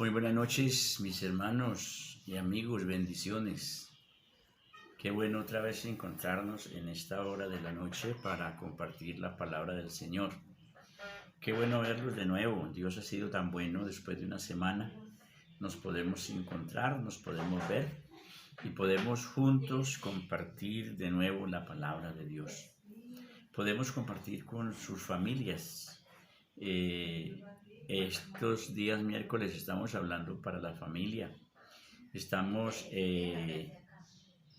Muy buenas noches, mis hermanos y amigos, bendiciones. Qué bueno otra vez encontrarnos en esta hora de la noche para compartir la palabra del Señor. Qué bueno verlos de nuevo. Dios ha sido tan bueno después de una semana. Nos podemos encontrar, nos podemos ver y podemos juntos compartir de nuevo la palabra de Dios. Podemos compartir con sus familias. Estos días miércoles estamos hablando para la familia. Estamos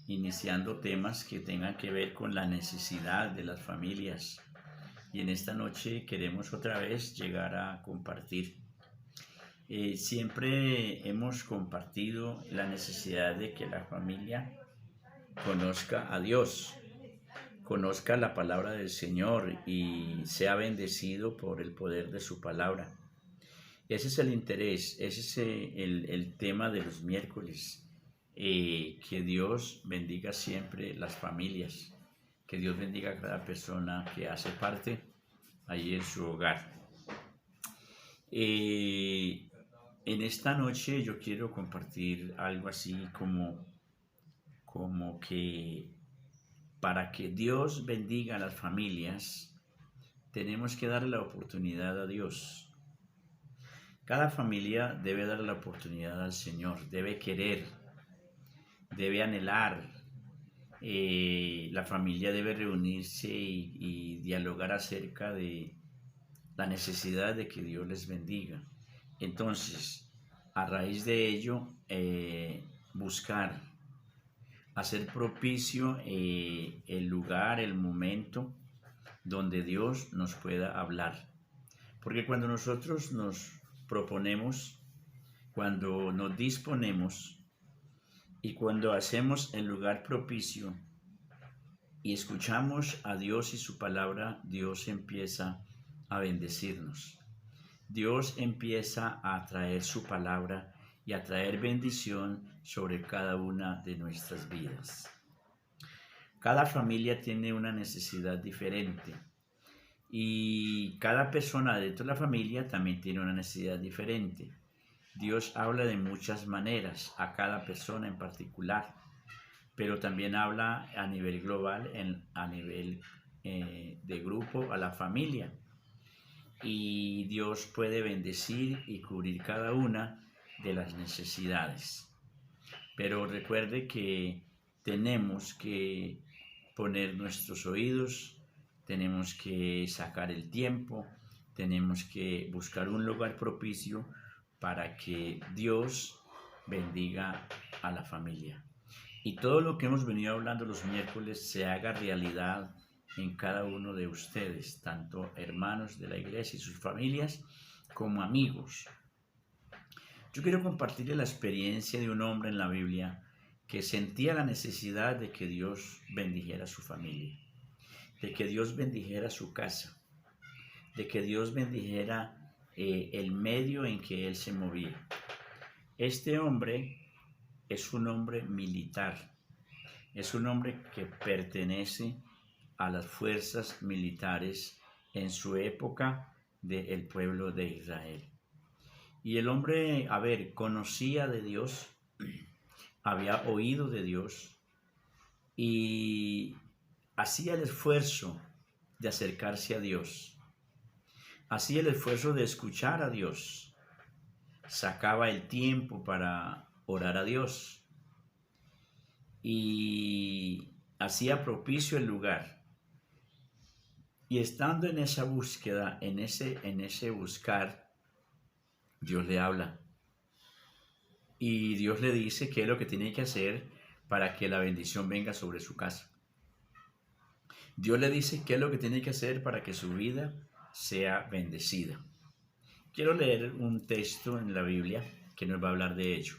iniciando temas que tengan que ver con la necesidad de las familias. Y en esta noche queremos otra vez llegar a compartir. Siempre hemos compartido la necesidad de que la familia conozca a Dios, conozca la palabra del Señor y sea bendecido por el poder de su palabra. Ese es el interés, ese es el tema de los miércoles. Que Dios bendiga siempre las familias, que Dios bendiga a cada persona que hace parte allí en su hogar. En esta noche yo quiero compartir algo así como que para que Dios bendiga a las familias, tenemos que darle la oportunidad a Dios. Cada familia debe darle la oportunidad al Señor, debe querer, debe anhelar. La familia debe reunirse y dialogar acerca de la necesidad de que Dios les bendiga. Entonces, a raíz de ello, buscar, hacer propicio el lugar, el momento donde Dios nos pueda hablar. Porque cuando nosotros nos proponemos, cuando nos disponemos y cuando hacemos el lugar propicio y escuchamos a Dios y su palabra, Dios empieza a bendecirnos. Dios empieza a traer su palabra y a traer bendición sobre cada una de nuestras vidas. Cada familia tiene una necesidad diferente y cada persona dentro de la familia también tiene una necesidad diferente. Dios habla de muchas maneras a cada persona en particular, pero también habla a nivel global, a nivel de grupo, a la familia. Y Dios puede bendecir y cubrir cada una de las necesidades. Pero recuerde que tenemos que poner nuestros oídos, tenemos que sacar el tiempo, tenemos que buscar un lugar propicio para que Dios bendiga a la familia. Y todo lo que hemos venido hablando los miércoles se haga realidad en cada uno de ustedes, tanto hermanos de la iglesia y sus familias, como amigos. Yo quiero compartirles la experiencia de un hombre en la Biblia que sentía la necesidad de que Dios bendijera su familia, de que Dios bendijera su casa, de que Dios bendijera el medio en que él se movía. Este hombre es un hombre militar, es un hombre que pertenece a las fuerzas militares en su época del pueblo de Israel. Y el hombre, conocía de Dios, había oído de Dios y hacía el esfuerzo de acercarse a Dios, hacía el esfuerzo de escuchar a Dios, sacaba el tiempo para orar a Dios y hacía propicio el lugar. Y estando en esa búsqueda, en ese buscar, Dios le habla. Y Dios le dice qué es lo que tiene que hacer para que la bendición venga sobre su casa. Dios le dice qué es lo que tiene que hacer para que su vida sea bendecida. Quiero leer un texto en la Biblia que nos va a hablar de ello.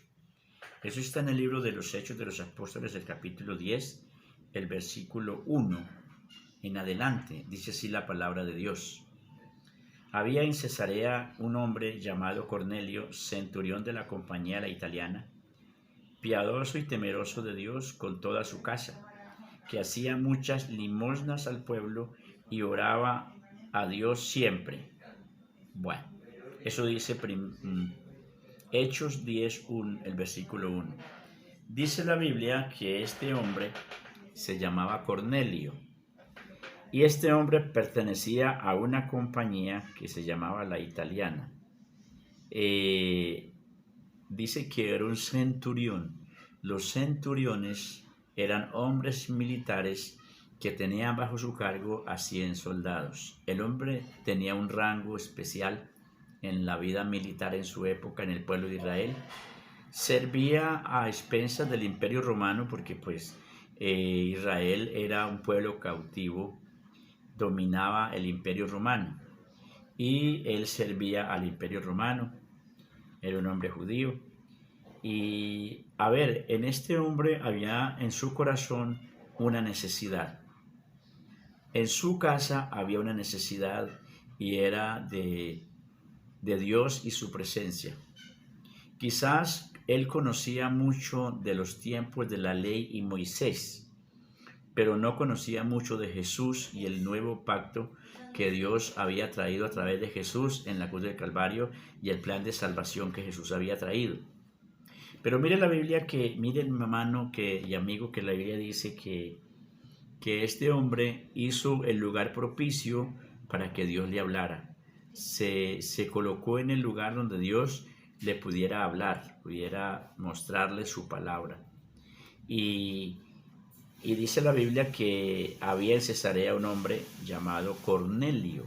Eso está en el libro de los Hechos de los Apóstoles, el capítulo 10, el versículo 1 en adelante. Dice así la palabra de Dios. Había en Cesarea un hombre llamado Cornelio, centurión de la compañía la italiana, piadoso y temeroso de Dios con toda su casa, que hacía muchas limosnas al pueblo y oraba a Dios siempre. Bueno, eso dice Hechos 10, el versículo 1. Dice la Biblia que este hombre se llamaba Cornelio y este hombre pertenecía a una compañía que se llamaba La Italiana. Dice que era un centurión. Los centuriones eran hombres militares que tenían bajo su cargo a 100 soldados. El hombre tenía un rango especial en la vida militar en su época en el pueblo de Israel. Servía a expensas del Imperio Romano porque pues Israel era un pueblo cautivo, dominaba el Imperio Romano y él servía al Imperio Romano. Era un hombre judío. Y a ver, en este hombre había en su corazón una necesidad. En su casa había una necesidad y era de Dios y su presencia. Quizás él conocía mucho de los tiempos de la ley y Moisés, pero no conocía mucho de Jesús y el nuevo pacto que Dios había traído a través de Jesús en la cruz del Calvario y el plan de salvación que Jesús había traído. Pero mire la Biblia mire hermano y amigo, que la Biblia dice que este hombre hizo el lugar propicio para que Dios le hablara. Se colocó en el lugar donde Dios le pudiera hablar, pudiera mostrarle su palabra. Y dice la Biblia que había en Cesarea un hombre llamado Cornelio,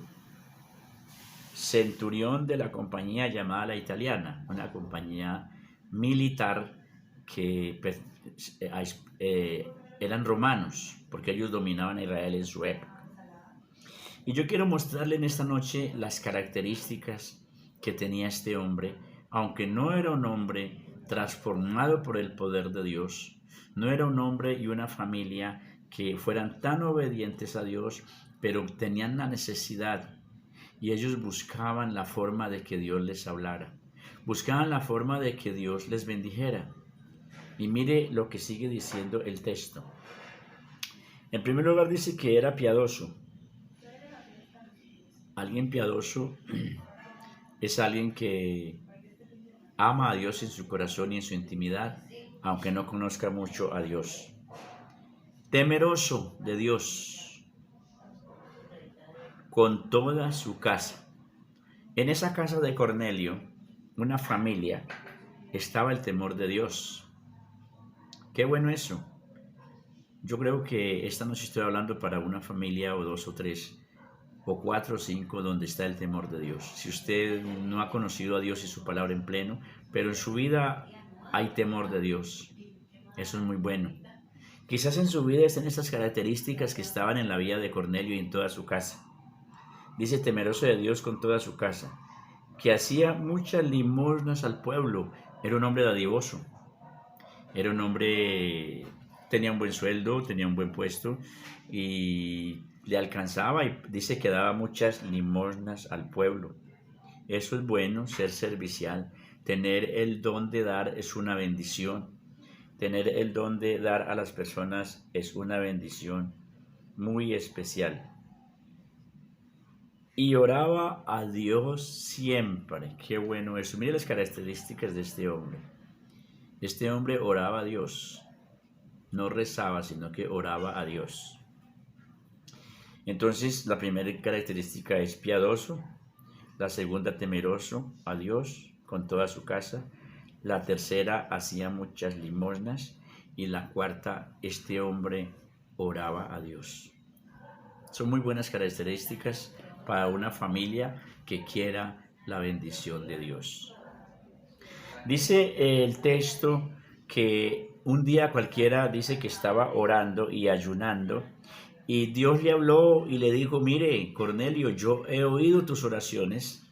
centurión de la compañía llamada La Italiana, una compañía militar que eran romanos, porque ellos dominaban Israel en su época. Y yo quiero mostrarle en esta noche las características que tenía este hombre, aunque no era un hombre transformado por el poder de Dios, no era un hombre y una familia que fueran tan obedientes a Dios, pero tenían la necesidad y ellos buscaban la forma de que Dios les hablara, buscaban la forma de que Dios les bendijera. Y mire lo que sigue diciendo el texto. En primer lugar dice que era piadoso. Alguien piadoso es alguien que ama a Dios en su corazón y en su intimidad, aunque no conozca mucho a Dios. Temeroso de Dios con toda su casa. En esa casa de Cornelio, una familia, estaba el temor de Dios. Qué bueno eso. Yo creo que esta noche estoy hablando para una familia o dos o tres o cuatro o cinco donde está el temor de Dios. Si usted no ha conocido a Dios y su palabra en pleno, pero en su vida hay temor de Dios. Eso es muy bueno. Quizás en su vida estén estas características que estaban en la vida de Cornelio y en toda su casa. Dice temeroso de Dios con toda su casa, que hacía muchas limosnas al pueblo. Era un hombre dadivoso. Era un hombre, tenía un buen sueldo, tenía un buen puesto y le alcanzaba y dice que daba muchas limosnas al pueblo. Eso es bueno, ser servicial. Tener el don de dar es una bendición. Tener el don de dar a las personas es una bendición muy especial. Y oraba a Dios siempre. Qué bueno eso. Mire las características de este hombre. Este hombre oraba a Dios. No rezaba, sino que oraba a Dios. Entonces, la primera característica es piadoso. La segunda, temeroso a Dios con toda su casa. La tercera, hacía muchas limosnas. Y la cuarta, este hombre oraba a Dios. Son muy buenas características para una familia que quiera la bendición de Dios. Dice el texto que un día cualquiera dice que estaba orando y ayunando y Dios le habló y le dijo, mire, Cornelio, yo he oído tus oraciones.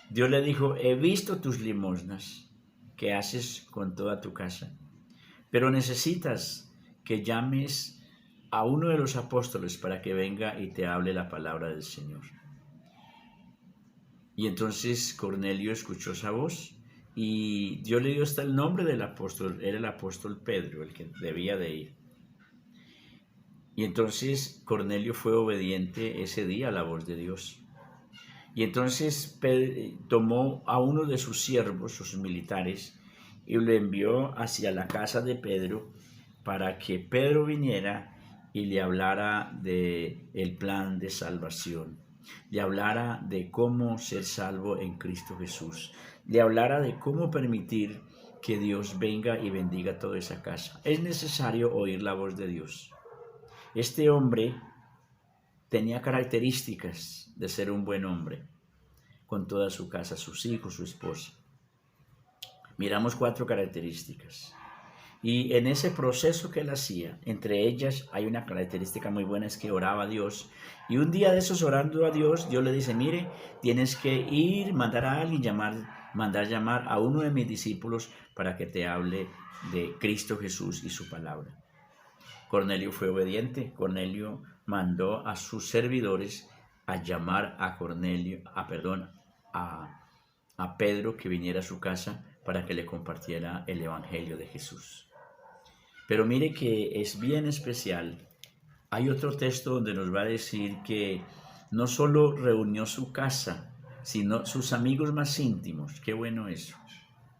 Dios le dijo, he visto tus limosnas que haces con toda tu casa, pero necesitas que llames a uno de los apóstoles para que venga y te hable la palabra del Señor. Y entonces Cornelio escuchó esa voz y Dios le dio hasta el nombre del apóstol. Era el apóstol Pedro, el que debía de ir. Y entonces Cornelio fue obediente ese día a la voz de Dios. Y entonces tomó a uno de sus siervos, sus militares, y lo envió hacia la casa de Pedro para que Pedro viniera y le hablara de el plan de salvación, le hablara de cómo ser salvo en Cristo Jesús, le hablara de cómo permitir que Dios venga y bendiga toda esa casa. Es necesario oír la voz de Dios. Este hombre tenía características de ser un buen hombre, con toda su casa, sus hijos, su esposa. Miramos 4 características. Y en ese proceso que él hacía, entre ellas hay una característica muy buena, es que oraba a Dios. Y un día de esos orando a Dios, Dios le dice, mire, tienes que ir, mandar a alguien, mandar llamar a uno de mis discípulos para que te hable de Cristo Jesús y su palabra. Cornelio fue obediente. Cornelio mandó a sus servidores a llamar a Pedro que viniera a su casa para que le compartiera el evangelio de Jesús. Pero mire que es bien especial. Hay otro texto donde nos va a decir que no solo reunió su casa, sino sus amigos más íntimos. Qué bueno eso.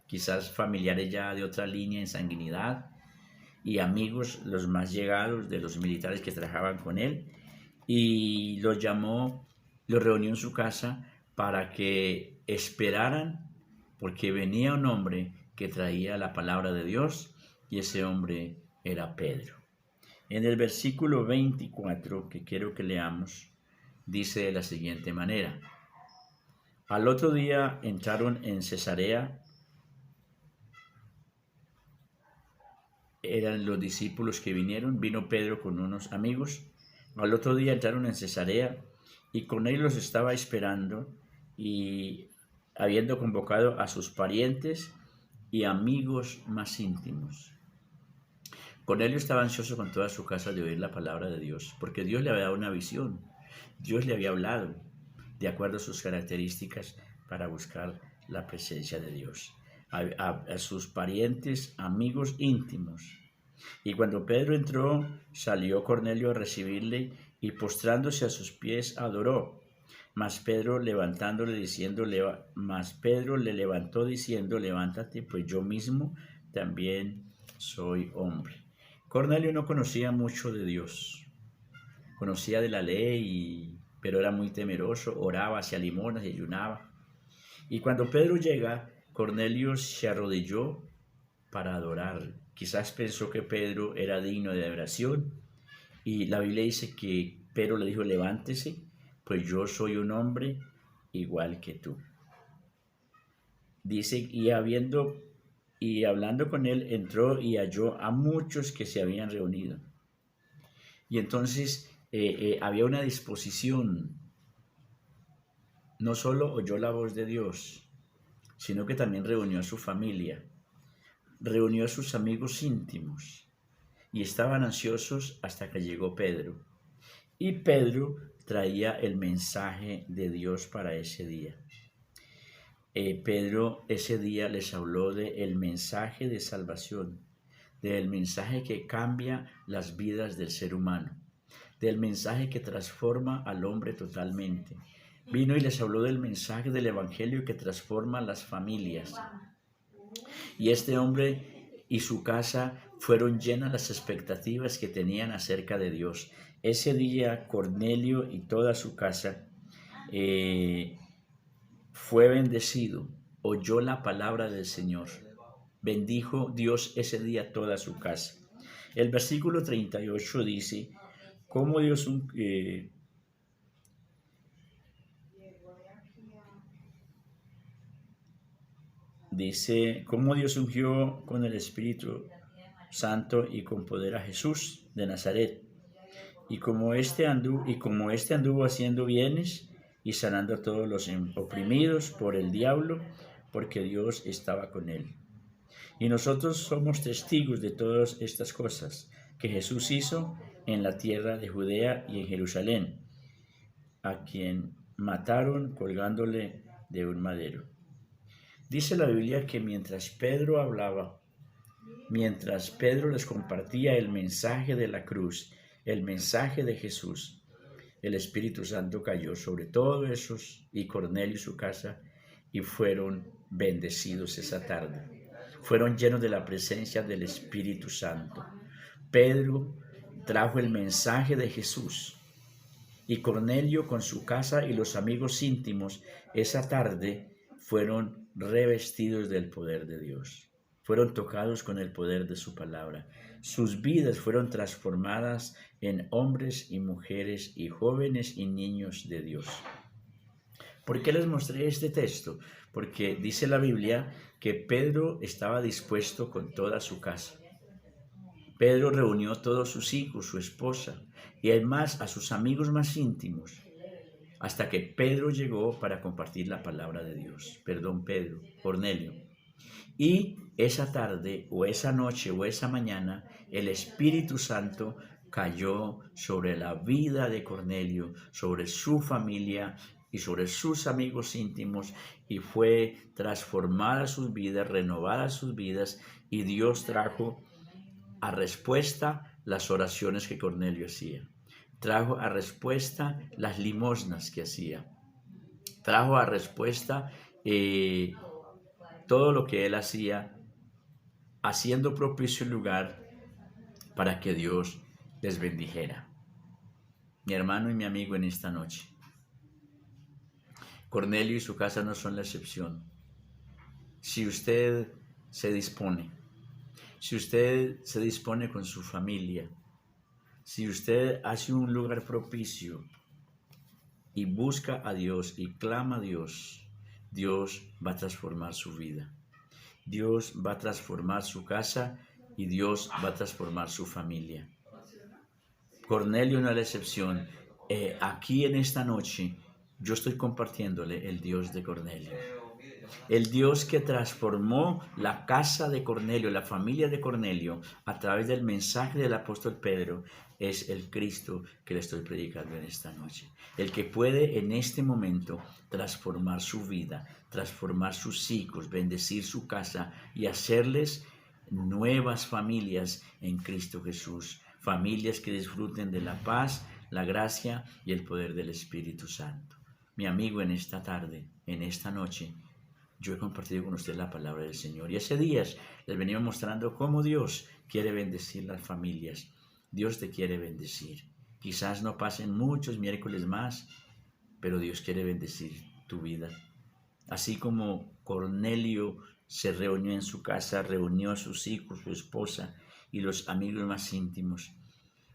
Quizás familiares ya de otra línea en sanguinidad y amigos los más llegados de los militares que trabajaban con él. Y los llamó, los reunió en su casa para que esperaran, porque venía un hombre que traía la palabra de Dios, y ese hombre era Pedro. En el versículo 24, que quiero que leamos, dice de la siguiente manera: al otro día entraron en Cesarea, eran los discípulos que vino Pedro con unos amigos. Al otro día entraron en Cesarea y Cornelio los estaba esperando, y habiendo convocado a sus parientes y amigos más íntimos. Cornelio estaba ansioso con toda su casa de oír la palabra de Dios, porque Dios le había dado una visión. Dios le había hablado de acuerdo a sus características para buscar la presencia de Dios. A sus parientes, amigos íntimos. Y cuando Pedro entró, salió Cornelio a recibirle y postrándose a sus pies adoró. Mas Pedro le levantó diciendo, levántate, pues yo mismo también soy hombre. Cornelio no conocía mucho de Dios, conocía de la ley, pero era muy temeroso, oraba, hacía limosnas y ayunaba. Y cuando Pedro llega, Cornelio se arrodilló para adorar. Quizás pensó que Pedro era digno de adoración, y la Biblia dice que Pedro le dijo, levántese, pues yo soy un hombre igual que tú. Dice, y hablando con él, entró y halló a muchos que se habían reunido. Y entonces había una disposición. No solo oyó la voz de Dios, sino que también reunió a su familia, reunió a sus amigos íntimos, y estaban ansiosos hasta que llegó Pedro. Y Pedro traía el mensaje de Dios para ese día. Pedro ese día les habló del mensaje de salvación, del mensaje que cambia las vidas del ser humano, del mensaje que transforma al hombre totalmente. Vino y les habló del mensaje del evangelio que transforma las familias. Y este hombre y su casa fueron llenas las expectativas que tenían acerca de Dios. Ese día Cornelio y toda su casa fue bendecido, oyó la palabra del Señor. Bendijo Dios ese día toda su casa. El versículo 38 dice, cómo Dios ungió con el Espíritu Santo y con poder a Jesús de Nazaret. Y como este anduvo haciendo bienes y sanando a todos los oprimidos por el diablo, porque Dios estaba con él. Y nosotros somos testigos de todas estas cosas que Jesús hizo en la tierra de Judea y en Jerusalén, a quien mataron colgándole de un madero. Dice la Biblia que mientras Pedro les compartía el mensaje de la cruz, el mensaje de Jesús, el Espíritu Santo cayó sobre todos esos y Cornelio y su casa y fueron bendecidos esa tarde. Fueron llenos de la presencia del Espíritu Santo. Pedro trajo el mensaje de Jesús y Cornelio con su casa y los amigos íntimos esa tarde fueron revestidos del poder de Dios. Fueron tocados con el poder de su palabra. Sus vidas fueron transformadas en hombres y mujeres y jóvenes y niños de Dios. ¿Por qué les mostré este texto? Porque dice la Biblia que Pedro estaba dispuesto con toda su casa. Pedro reunió a todos sus hijos, su esposa y además a sus amigos más íntimos, hasta que Pedro llegó para compartir la palabra de Dios. Cornelio. Y esa tarde o esa noche o esa mañana el Espíritu Santo cayó sobre la vida de Cornelio, sobre su familia y sobre sus amigos íntimos y fue transformada sus vidas, renovadas sus vidas y Dios trajo a respuesta las oraciones que Cornelio hacía. Trajo a respuesta las limosnas que hacía. Trajo a respuesta todo lo que él hacía, haciendo propicio el lugar para que Dios les bendijera. Mi hermano y mi amigo en esta noche, Cornelio y su casa no son la excepción. Si usted se dispone con su familia, si usted hace un lugar propicio y busca a Dios y clama a Dios, Dios va a transformar su vida. Dios va a transformar su casa y Dios va a transformar su familia. Cornelio no es la excepción. Aquí en esta noche yo estoy compartiéndole el Dios de Cornelio. El Dios que transformó la casa de Cornelio, la familia de Cornelio, a través del mensaje del apóstol Pedro, es el Cristo que le estoy predicando en esta noche. El que puede en este momento transformar su vida, transformar sus hijos, bendecir su casa y hacerles nuevas familias en Cristo Jesús. Familias que disfruten de la paz, la gracia y el poder del Espíritu Santo. Mi amigo, en esta tarde, en esta noche, yo he compartido con usted la palabra del Señor y hace días les venía mostrando cómo Dios quiere bendecir las familias. Dios te quiere bendecir. Quizás no pasen muchos miércoles más, pero Dios quiere bendecir tu vida. Así como Cornelio se reunió en su casa, reunió a sus hijos, su esposa y los amigos más íntimos.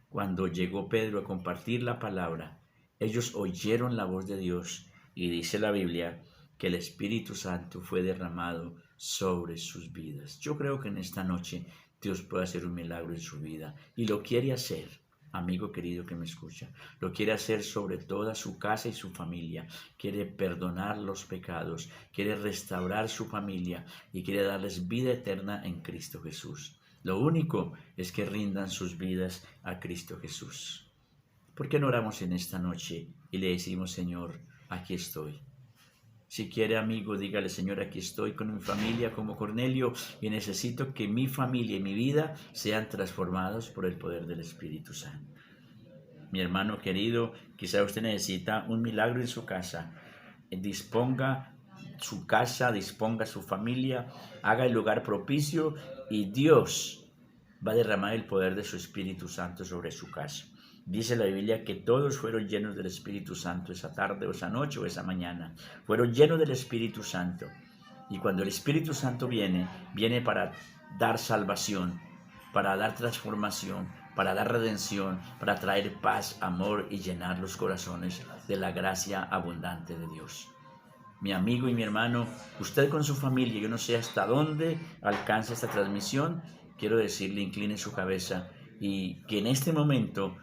Cuando llegó Pedro a compartir la palabra, ellos oyeron la voz de Dios y dice la Biblia que el Espíritu Santo fue derramado sobre sus vidas. Yo creo que en esta noche Dios puede hacer un milagro en su vida y lo quiere hacer, amigo querido que me escucha. Lo quiere hacer sobre toda su casa y su familia. Quiere perdonar los pecados, quiere restaurar su familia y quiere darles vida eterna en Cristo Jesús. Lo único es que rindan sus vidas a Cristo Jesús. ¿Por qué no oramos en esta noche y le decimos, Señor, aquí estoy? Si quiere, amigo, dígale, Señor, aquí estoy con mi familia como Cornelio y necesito que mi familia y mi vida sean transformados por el poder del Espíritu Santo. Mi hermano querido, quizá usted necesita un milagro en su casa. Disponga su casa, disponga su familia, haga el lugar propicio y Dios va a derramar el poder de su Espíritu Santo sobre su casa. Dice la Biblia que todos fueron llenos del Espíritu Santo esa tarde o esa noche o esa mañana. Fueron llenos del Espíritu Santo. Y cuando el Espíritu Santo viene para dar salvación, para dar transformación, para dar redención, para traer paz, amor y llenar los corazones de la gracia abundante de Dios. Mi amigo y mi hermano, usted con su familia, yo no sé hasta dónde alcanza esta transmisión, quiero decirle, incline su cabeza y que en este momento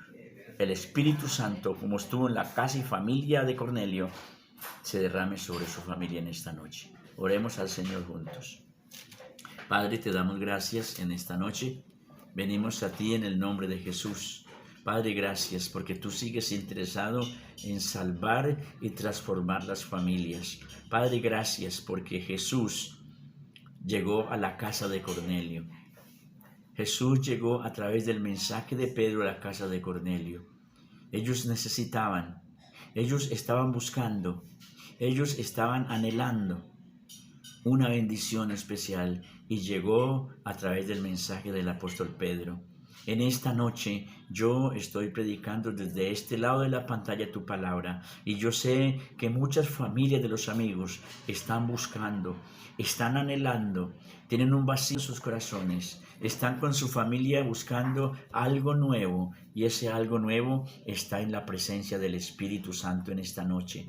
el Espíritu Santo, como estuvo en la casa y familia de Cornelio, se derrame sobre su familia en esta noche. Oremos al Señor juntos. Padre, te damos gracias en esta noche. Venimos a ti en el nombre de Jesús. Padre, gracias porque tú sigues interesado en salvar y transformar las familias. Padre, gracias porque Jesús llegó a la casa de Cornelio. Jesús llegó a través del mensaje de Pedro a la casa de Cornelio. Ellos necesitaban Ellos estaban buscando, ellos estaban anhelando una bendición especial y llegó a través del mensaje del apóstol Pedro. En esta noche yo estoy predicando desde este lado de la pantalla tu palabra y yo sé que muchas familias de los amigos están buscando, están anhelando, tienen un vacío en sus corazones, están con su familia buscando algo nuevo y ese algo nuevo está en la presencia del Espíritu Santo en esta noche.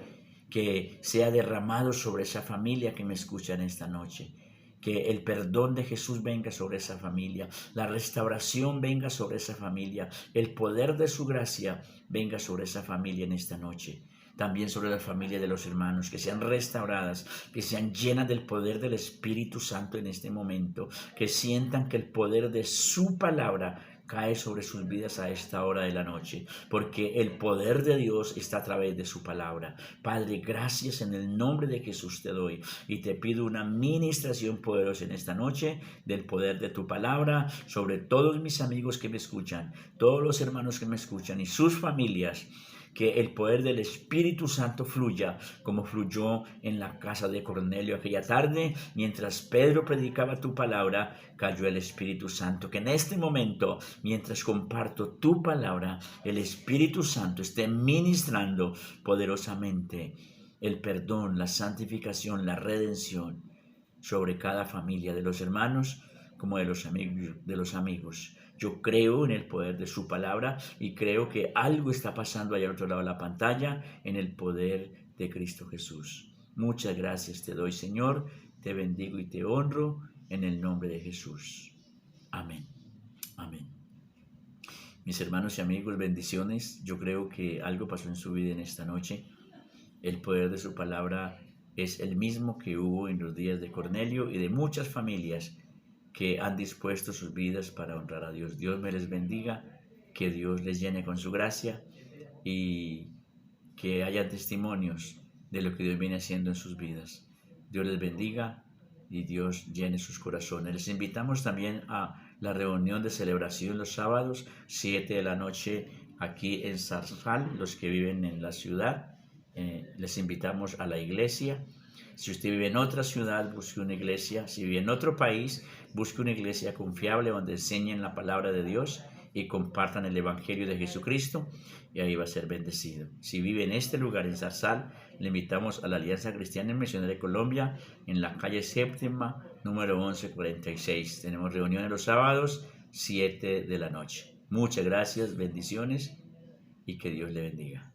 Que sea derramado sobre esa familia que me escucha en esta noche. Que el perdón de Jesús venga sobre esa familia, la restauración venga sobre esa familia, el poder de su gracia venga sobre esa familia en esta noche. También sobre la familia de los hermanos, que sean restauradas, que sean llenas del poder del Espíritu Santo en este momento, que sientan que el poder de su palabra cae sobre sus vidas a esta hora de la noche, porque el poder de Dios está a través de su palabra. Padre, gracias en el nombre de Jesús te doy y te pido una ministración poderosa en esta noche del poder de tu palabra sobre todos mis amigos que me escuchan, todos los hermanos que me escuchan y sus familias. Que el poder del Espíritu Santo fluya como fluyó en la casa de Cornelio aquella tarde, mientras Pedro predicaba tu palabra, cayó el Espíritu Santo. Que en este momento, mientras comparto tu palabra, el Espíritu Santo esté ministrando poderosamente el perdón, la santificación, la redención sobre cada familia de los hermanos como de los amigos. Yo creo en el poder de su palabra y creo que algo está pasando allá al otro lado de la pantalla en el poder de Cristo Jesús. Muchas gracias te doy, Señor. Te bendigo y te honro en el nombre de Jesús. Amén. Amén. Mis hermanos y amigos, bendiciones. Yo creo que algo pasó en su vida en esta noche. El poder de su palabra es el mismo que hubo en los días de Cornelio y de muchas familias que han dispuesto sus vidas para honrar a Dios. Dios me les bendiga, que Dios les llene con su gracia y que haya testimonios de lo que Dios viene haciendo en sus vidas. Dios les bendiga y Dios llene sus corazones. Les invitamos también a la reunión de celebración los sábados, 7 de la noche, aquí en Zarzal, los que viven en la ciudad. Les invitamos a la iglesia. Si usted vive en otra ciudad, busque una iglesia. Si vive en otro país, busque una iglesia confiable donde enseñen la palabra de Dios y compartan el Evangelio de Jesucristo y ahí va a ser bendecido. Si vive en este lugar, en Zarzal, le invitamos a la Alianza Cristiana y Misionera de Colombia en la calle Séptima, número 1146. Tenemos reuniones los sábados, 7 de la noche. Muchas gracias, bendiciones y que Dios le bendiga.